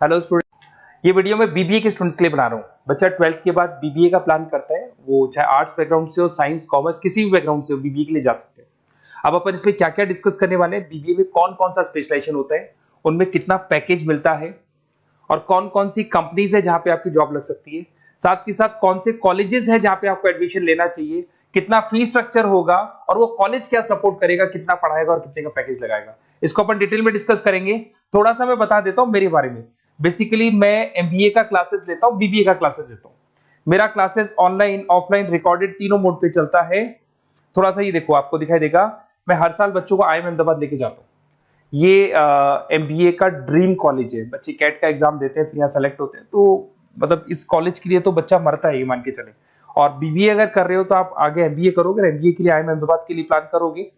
Hello student, ये video मैं BBA के स्टूडेंट्स के लिए बना रहा हूँ। बच्चा 12th के बाद बीबीए का प्लान करता है, वो चाहे आर्ट्स बैकग्राउंड से हो, साइंस, कॉमर्स, किसी भी बैकग्राउंड से हो, बीबीए के लिए जा सकते हैं। अब अपन इसमें क्या क्या डिस्कस करने वाले हैं, बीबीए में कौन कौन सा स्पेशलाइजेशन होता है, उनमें कितना पैकेज मिलता है और कौन कौन सी कंपनीज है जहां पे आपकी जॉब लग सकती है, साथ के साथ कौन से कॉलेजेस है जहां पे आपको एडमिशन लेना चाहिए, कितना फीस स्ट्रक्चर होगा और वो कॉलेज क्या सपोर्ट करेगा, कितना पढ़ाएगा और कितने का पैकेज लगाएगा, इसको अपन डिटेल में डिस्कस करेंगे। थोड़ा सा मैं बता देता हूं मेरे बारे में। बेसिकली मैं एमबीए का क्लासेस लेता हूं, बीबीए का क्लासेस लेता हूं। मेरा क्लासेस ऑनलाइन, ऑफलाइन, रिकॉर्डेड तीनों मोड पे चलता है। थोड़ा सा ये देखो, आपको दिखाई देगा, मैं हर साल बच्चों को आईएम अहमदाबाद लेके जाता हूँ। ये एमबीए का ड्रीम कॉलेज है। बच्चे कैट का एग्जाम देते हैं, फिर यहाँ सेलेक्ट होते हैं, तो मतलब इस कॉलेज के लिए तो बच्चा मरता है, ये मान के चले। और बीबीए अगर कर रहे हो तो आप आगे एमबीए करोगे, एमबीए के लिए आईएम अहमदाबाद के लिए प्लान करोगे,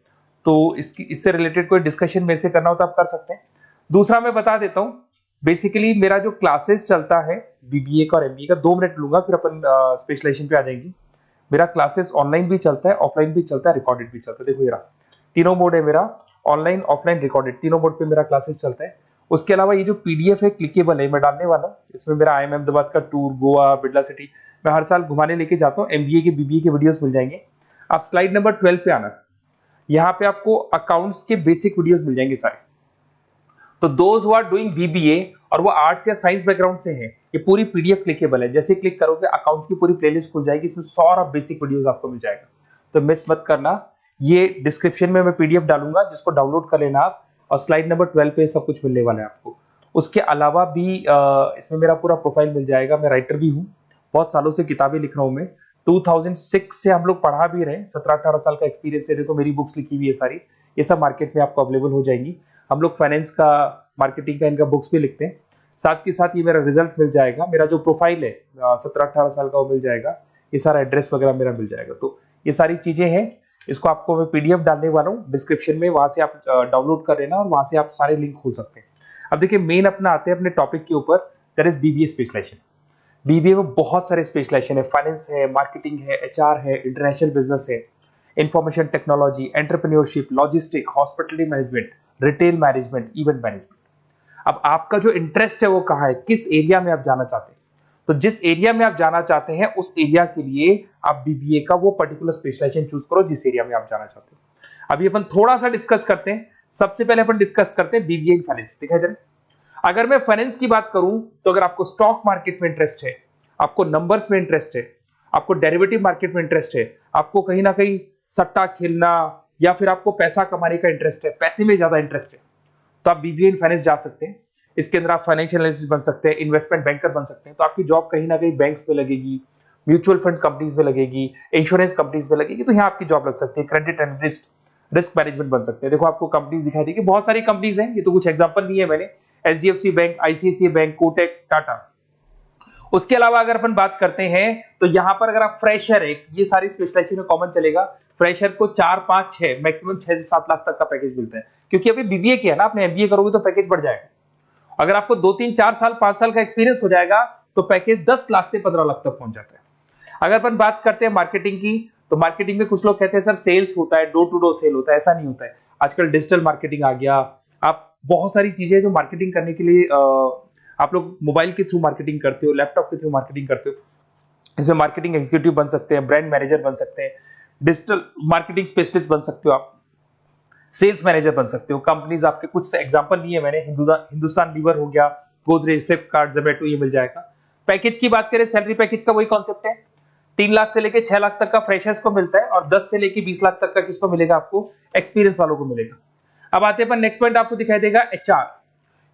तो इससे रिलेटेड कोई डिस्कशन मेरे से करना हो तो आप कर सकते हैं। दूसरा मैं बता देता हूँ, बेसिकली मेरा जो क्लासेस चलता है बीबीए का और एमबीए का, 2 मिनट लूंगा फिर अपन स्पेशलाइजेशन पे आ जाएंगे। मेरा क्लासेस ऑनलाइन भी चलता है, ऑफलाइन भी चलता है, रिकॉर्डेड भी चलता है। देखो ये रहा, तीनों मोड है मेरा, ऑनलाइन, ऑफलाइन, रिकॉर्डेड, तीनों मोड पे मेरा क्लासेस चलता है। उसके अलावा ये जो पीडीएफ है क्लिकेबल है, मैं डालने वाला हूँ। इसमें मेरा आईएम अहमदाबाद का टूर, गोवा, बिरला सिटी, मैं हर साल घुमाने लेके जाता हूँ। एमबीए के, बीबीए के वीडियोस मिल जाएंगे। आप स्लाइड नंबर 12 पे आना, यहाँ पे आपको अकाउंट्स के बेसिक वीडियोस मिल जाएंगे सारे। तो those who are doing BBA और वो आर्ट्स या साइंस बैकग्राउंड से हैं, ये पूरी पीडीएफ क्लिकेबल है। जैसे क्लिक करोगे अकाउंट्स की पूरी प्लेलिस्ट खुल जाएगी, इसमें सारा बेसिक वीडियोस आपको मिल जाएगा, तो मिस मत करना। ये डिस्क्रिप्शन में मैं पीडीएफ डालूंगा, जिसको डाउनलोड कर लेना आप, और स्लाइड नंबर 12 पे सब कुछ मिलने वाला है आपको। उसके अलावा भी इसमें मेरा पूरा प्रोफाइल मिल जाएगा। मैं राइटर भी हूँ, बहुत सालों से किताबें लिख रहा हूँ मैं। 2006 से हम लोग पढ़ा भी रहे, 17-18 साल का एक्सपीरियंस है। देखो मेरी बुक्स लिखी हुई है सारी, ये सब मार्केट में आपको अवेलेबल हो जाएंगी। हम लोग फाइनेंस का, मार्केटिंग का, इनका बुक्स भी लिखते हैं। साथ के साथ ये मेरा रिजल्ट मिल जाएगा, मेरा जो प्रोफाइल है 17-18 साल का वो मिल जाएगा, ये सारा एड्रेस वगैरह मेरा मिल जाएगा। तो ये सारी चीजें हैं, इसको आपको मैं पीडीएफ डालने वाला हूँ डिस्क्रिप्शन में, वहां से आप डाउनलोड कर लेना और वहां से आप सारे लिंक खोल सकते हैं। अब देखिए मेन अपना आते हैं अपने टॉपिक के ऊपर, that is BBA specialisation. BBA में बहुत सारे स्पेशलाइजेशन है, फाइनेंस है, मार्केटिंग है, एचआर है, इंटरनेशनल बिजनेस है, information technology, entrepreneurship, logistic, hospitality management, retail management, event management. अब आपका जो इंटरेस्ट है वो कहाँ है, किस एरिया में आप जाना चाहते हैं, तो जिस एरिया में आप जाना चाहते हैं उस एरिया के लिए आप बीबीए का वो पर्टिकुलर स्पेशलाइजेशन चूज करो जिस एरिया में आप जाना चाहते हैं। अभी अपन थोड़ा सा डिस्कस करते हैं। सबसे पहले अपन डिस्कस करते हैं बीबीए इन फाइनेंस। दिखाई दे रहा है? अगर मैं फाइनेंस की बात करूं तो अगर आपको स्टॉक मार्केट में इंटरेस्ट है, आपको नंबर्स में इंटरेस्ट है, आपको डेरिवेटिव मार्केट में इंटरेस्ट है, आपको कहीं ना कहीं सट्टा खेलना या फिर आपको पैसा कमाने का इंटरेस्ट है, पैसे में ज्यादा इंटरेस्ट है, तो आप बीबीए इन फाइनेंस जा सकते हैं। इसके अंदर आप फाइनेंशियल एनालिस्ट बन सकते हैं, इन्वेस्टमेंट बैंकर बन सकते हैं। तो आपकी जॉब कहीं ना कहीं बैंक्स में लगेगी, म्यूचुअल फंड कंपनीज में लगेगी, इंश्योरेंस कंपनीज में लगेगी, तो यहाँ आपकी जॉब लग सकती है। क्रेडिट एनालिस्ट, रिस्क मैनेजमेंट बन सकते हैं। देखो आपको कंपनीज दिखाई देगी, बहुत सारी कंपनीज हैं, ये तो कुछ एग्जांपल नहीं है मैंने, HDFC bank, ICICI bank, Kotak, Tata. उसके अलावा अगर अपन बात करते हैं तो यहाँ पर अगर आप फ्रेशर है, ये सारी स्पेशलाइजेशन में कॉमन चलेगा। फ्रेशर को 4, 5, 6, मैक्सिमम 6 से 7 लाख तक का पैकेज मिलता है, क्योंकि अभी बीबीए किया ना आपने, एमबीए करोगे तो पैकेज बढ़ जाएगा। अगर आपको 2, 3, 4 साल, 5 साल का एक्सपीरियंस हो जाएगा तो पैकेज 10 लाख से 15 लाख तक पहुंच जाता है। अगर अपन बात करते हैं मार्केटिंग की, तो मार्केटिंग में कुछ लोग कहते हैं सर सेल्स होता है, डोर टू डोर सेल होता है, ऐसा नहीं होता है। आजकल डिजिटल मार्केटिंग आ गया, आप बहुत सारी चीजें जो मार्केटिंग करने के लिए आप लोग मोबाइल के थ्रू मार्केटिंग करते हो, लैपटॉप के थ्रू मार्केटिंग करते हो। इसमें मार्केटिंग एग्जीक्यूटिव बन सकते हैं, ब्रांड मैनेजर बन सकते हैं, डिजिटल मार्केटिंग स्पेशलिस्ट बन सकते हो, आप सेल्स मैनेजर बन सकते हो। कंपनीज आपके कुछ एग्जांपल लिए मैंने, हिंदुस्तान लीवर हो गया, गोदरेज, फ्लिपकार्ट, जोमेटो, ये मिल जाएगा। पैकेज की बात करें, सैलरी पैकेज का वही कॉन्सेप्ट है, 3 लाख से लेके 6 लाख तक का फ्रेशर्स को मिलता है और 10 से लेके 20 लाख तक का किसको मिलेगा, आपको एक्सपीरियंस वालों को मिलेगा। अब आते हैं नेक्स्ट पॉइंट, आपको दिखाई देगा एचआर,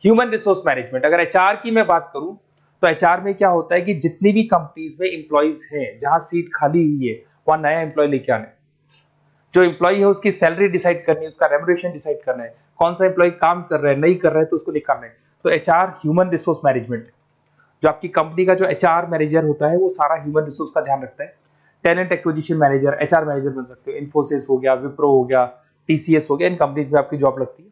ह्यूमन रिसोर्स मैनेजमेंट। अगर एचआर की मैं बात करूं तो एचआर में क्या होता है कि जितनी भी कंपनीज में इंप्लॉइज हैं, जहां सीट खाली हुई है वहां नया इंप्लॉय लेके आना है। जो इंप्लॉय है उसकी सैलरी डिसाइड करनी है, उसका रेम्युनरेशन डिसाइड करना है, कौन सा इंप्लॉय काम कर रहा है, नहीं कर रहा है तो उसको निकालना है। तो एचआर ह्यूमन रिसोर्स मैनेजमेंट, जो आपकी कंपनी का जो एचआर मैनेजर होता है वो सारा ह्यूमन रिसोर्स का ध्यान रखता है। Talent acquisition manager, HR manager बन सकते हो। इन्फोसिस हो गया, विप्रो हो गया, टीसीएस हो गया, इन कंपनीज में आपकी जॉब लगती है।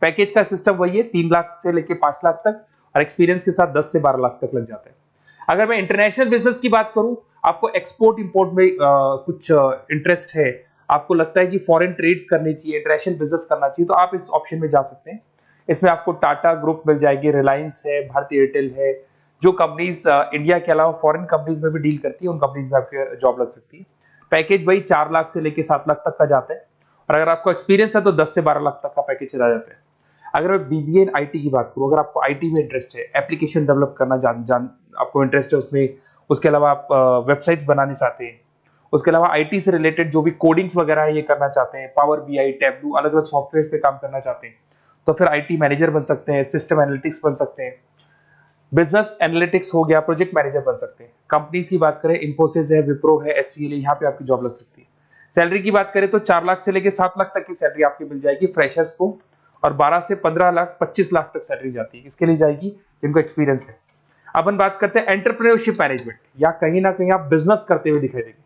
पैकेज का सिस्टम वही है, 3 लाख से लेके 5 लाख तक, और एक्सपीरियंस के साथ 10 से 12 लाख तक लग जाता है। अगर मैं इंटरनेशनल बिजनेस की बात करूं, आपको एक्सपोर्ट इंपोर्ट में कुछ इंटरेस्ट है, आपको लगता है कि फॉरेन ट्रेड्स करनी चाहिए, इंटरनेशनल बिजनेस करना चाहिए, तो आप इस ऑप्शन में जा सकते हैं। इसमें आपको टाटा ग्रुप मिल जाएगी, रिलायंस है, भारतीय एयरटेल है, जो कंपनीज इंडिया के अलावा फॉरेन कंपनीज में भी डील करती है, उन कंपनीज में आपकी जॉब लग सकती है। पैकेज वही 4 लाख से लेके 7 लाख तक का जाता है, और अगर आपको एक्सपीरियंस है तो 10 से 12 लाख तक का पैकेज चला जाता है। अगर मैं बीबीए इन आईटी की बात करूं, अगर आपको आईटी में इंटरेस्ट है, एप्लीकेशन डेवलप करना आपको इंटरेस्ट है उसमें, उसके अलावा आप वेबसाइट्स बनाने चाहते हैं, उसके अलावा आईटी से रिलेटेड जो भी कोडिंग्स वगैरह है ये करना चाहते हैं, पावर बीआई, टैबलू, अलग अलग सॉफ्टवेयर पे काम करना चाहते हैं, तो फिर आईटी मैनेजर बन सकते हैं, सिस्टम एनालिटिक्स बन सकते हैं, बिजनेस एनालिटिक्स हो गया, प्रोजेक्ट मैनेजर बन सकते हैं। कंपनीज की बात करें, इन्फोसिस है, विप्रो है, एचसीएल है, यहाँ पे आपकी जॉब लग सकती है। सैलरी की बात करें तो 4 लाख से लेके 7 लाख तक की सैलरी आपकी मिल जाएगी फ्रेशर्स को, और 12 से 15 लाख 25 लाख तक सैलरी जाती है। किसके लिए जाएगी? जिनको एक्सपीरियंस है। अपन बात करते हैं एंटरप्रेन्योरशिप मैनेजमेंट, या कहीं ना कहीं आप बिजनेस करते हुए दिखाई देंगे।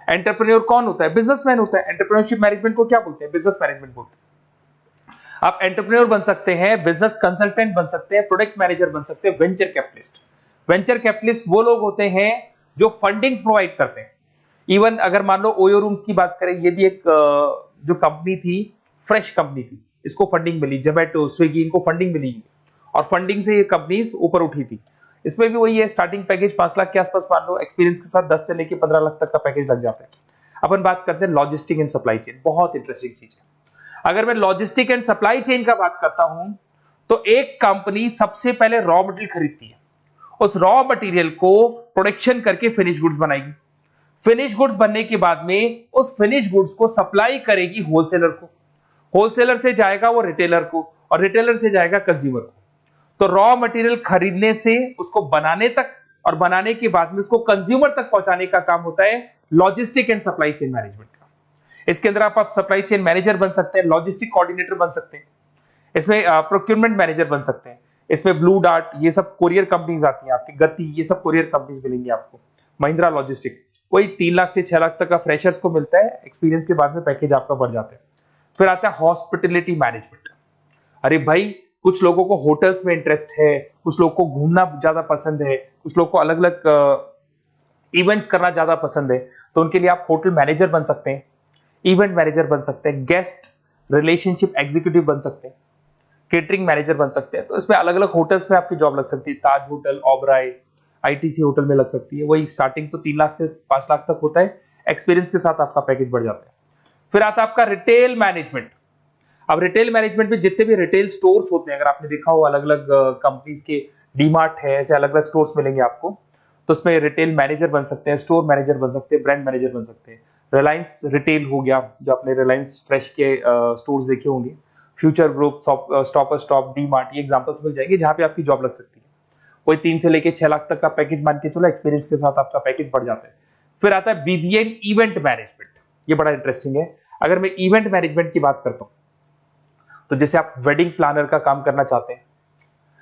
एंटरप्रेन्योर कौन होता है? बिजनेसमैन होता है। एंटरप्रेन्योरशिप मैनेजमेंट को क्या बोलते हैं? बिजनेस मैनेजमेंट बोलते हैं। आप एंटरप्रेन्योर बन सकते हैं, बिजनेस कंसल्टेंट बन सकते हैं, प्रोडक्ट मैनेजर बन सकते हैं, वेंचर कैपिटलिस्ट। वेंचर कैपिटलिस्ट वो लोग होते हैं जो फंडिंग्स प्रोवाइड करते हैं। इवन अगर मान लो ओयो रूम्स की बात करें, ये भी एक जो कंपनी थी, फ्रेश कंपनी थी, इसको फंडिंग मिली, जोमेटो, स्विगी, इनको फंडिंग मिली, और फंडिंग से ये कंपनीज ऊपर उठी थी। इसमें भी वही है, स्टार्टिंग पैकेज 5 लाख के आसपास मान लो, एक्सपीरियंस के साथ 10 से लेके 15 लाख तक का पैकेज लग जाता है। अपन बात करते हैं लॉजिस्टिक एंड सप्लाई चेन, बहुत इंटरेस्टिंग चीज है। अगर मैं लॉजिस्टिक एंड सप्लाई चेन का बात करता हूं, तो एक कंपनी सबसे पहले रॉ मटेरियल खरीदती है, उस रॉ मटेरियल को प्रोडक्शन करके फिनिश गुड्स बनाएगी। फिनिश गुड्स बनने के बाद में उस फिनिश गुड्स को सप्लाई करेगी होलसेलर को, होलसेलर से जाएगा वो रिटेलर को, और रिटेलर से जाएगा कंज्यूमर को। तो रॉ मटेरियल खरीदने से उसको बनाने तक, और बनाने के बाद में उसको कंज्यूमर तक पहुंचाने का काम होता है logistic and supply chain management का। इसके अंदर आप सप्लाई चेन मैनेजर बन सकते हैं, लॉजिस्टिक कोऑर्डिनेटर बन सकते हैं, इसमें प्रोक्योरमेंट मैनेजर बन सकते हैं, इसमें ब्लू डार्ट, ये सब कोरियर कंपनीज आती हैं आपकी, गति, ये सब कोरियर कंपनीज मिलेंगी आपको, महिंद्रा लॉजिस्टिक। वही 3 लाख से 6 लाख तक का फ्रेशर्स को मिलता है, एक्सपीरियंस के बाद में पैकेज आपका बढ़ जाता है। फिर आता है हॉस्पिटलिटी मैनेजमेंट। अरे भाई, कुछ लोगों को होटल्स में इंटरेस्ट है, कुछ लोगों को घूमना ज्यादा पसंद है, कुछ लोगों को अलग अलग इवेंट्स करना ज्यादा पसंद है, तो उनके लिए आप होटल मैनेजर बन सकते हैं, इवेंट मैनेजर बन सकते हैं, गेस्ट रिलेशनशिप एग्जीक्यूटिव बन सकते हैं, केटरिंग मैनेजर बन सकते हैं। तो इसमें अलग अलग होटल्स में आपकी जॉब लग सकती है, ताज होटल, ओबराय, आईटीसी होटल में लग सकती है। वही स्टार्टिंग तो 3 लाख से 5 लाख तक होता है, एक्सपीरियंस के साथ आपका पैकेज बढ़ जाता है। फिर आता है आपका रिटेल मैनेजमेंट। अब रिटेल मैनेजमेंट में जितने भी रिटेल स्टोर्स होते हैं, अगर आपने देखा हो अलग अलग कंपनीज के, डीमार्ट है, ऐसे अलग अलग स्टोर्स मिलेंगे आपको, तो उसमें रिटेल मैनेजर बन सकते हैं, स्टोर मैनेजर बन सकते हैं, ब्रांड मैनेजर बन सकते हैं। रिलायंस रिटेल हो गया, जो आपने रिलायंस फ्रेश के स्टोर्स देखे होंगे, future group, stop stop, DMart, ये एग्जांपल्स मिल जाएंगे जहां पे आपकी जॉब लग सकती है। कोई 3 से लेके 6 लाख तक का पैकेज मान के चलो, एक्सपीरियंस के साथ आपका पैकेज बढ़ जाता है। फिर आता है बीबीए इवेंट मैनेजमेंट, ये बड़ा इंटरेस्टिंग है। अगर मैं इवेंट मैनेजमेंट की बात करता हूं, तो जैसे आप वेडिंग प्लानर का काम करना चाहते हैं,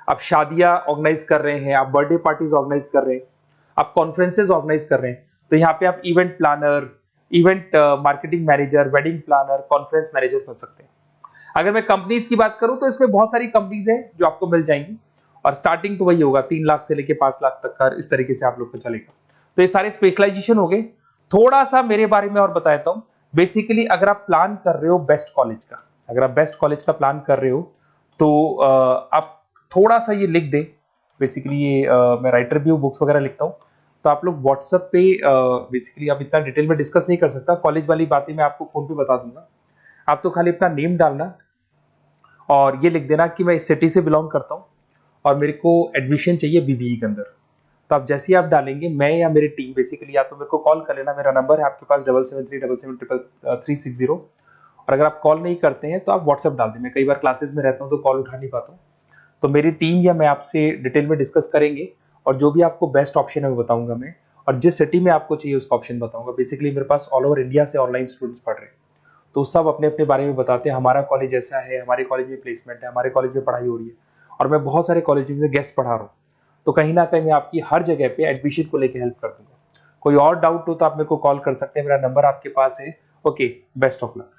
आप शादियां ऑर्गेनाइज कर रहे हैं, आप बर्थडे पार्टीज ऑर्गेनाइज कर रहे हैं, आप कॉन्फ्रेंसेज ऑर्गेनाइज कर रहे हैं, तो यहाँ पे आप event planner, event marketing manager, wedding planner, conference manager बन सकते हैं। अगर मैं कंपनीज की बात करूं, तो इसमें बहुत सारी कंपनीज हैं जो आपको मिल जाएंगी, और स्टार्टिंग तो वही होगा 3 लाख से लेके 5 लाख तक का, इस तरीके से आप लोग को चलेगा। तो ये सारे स्पेशलाइजेशन हो गए। थोड़ा सा मेरे बारे में और बताता हूं। बेसिकली अगर आप प्लान कर रहे हो बेस्ट कॉलेज का, अगर आप बेस्ट कॉलेज का प्लान कर रहे हो, तो आप थोड़ा सा ये लिख दें। बेसिकली ये मैं राइटर भी हूँ, बुक्स वगैरह लिखता हूँ, तो आप लोग व्हाट्सएप पे, बेसिकली आप इतना डिटेल में डिस्कस नहीं कर सकता, कॉलेज वाली बातें मैं आपको फोन पे बता दूंगा। आप तो खाली अपना नेम डालना और ये लिख देना कि मैं इस सिटी से बिलोंग करता हूँ और मेरे को एडमिशन चाहिए बीबीए के अंदर। तो आप जैसे ही आप डालेंगे, मैं या मेरी टीम बेसिकली, या तो मेरे को कॉल कर लेना, मेरा नंबर है आपके पास 7737773360। और अगर आप कॉल नहीं करते हैं तो आप व्हाट्सएप डाल दें। मैं कई बार क्लासेस में रहता हूँ तो कॉल उठा नहीं पाता हूँ, तो मेरी टीम या मैं आपसे डिटेल में डिस्कस करेंगे, और जो भी आपको बेस्ट ऑप्शन है वो बताऊंगा मैं, और जिस सिटी में आपको चाहिए उसका ऑप्शन बताऊंगा। बेसिकली मेरे पास ऑल ओवर इंडिया से ऑनलाइन स्टूडेंट्स पढ़ रहे हैं, तो सब अपने अपने बारे में बताते हैं, हमारा कॉलेज ऐसा है, हमारे कॉलेज में प्लेसमेंट है, हमारे कॉलेज में पढ़ाई हो रही है, और मैं बहुत सारे कॉलेज में गेस्ट पढ़ा रहा हूँ। तो कहीं ना कहीं मैं आपकी हर जगह पे एडमिशन को लेकर हेल्प कर दूंगा। कोई और डाउट हो तो आप मेरे को कॉल कर सकते हैं, मेरा नंबर आपके पास है। Okay, best of luck.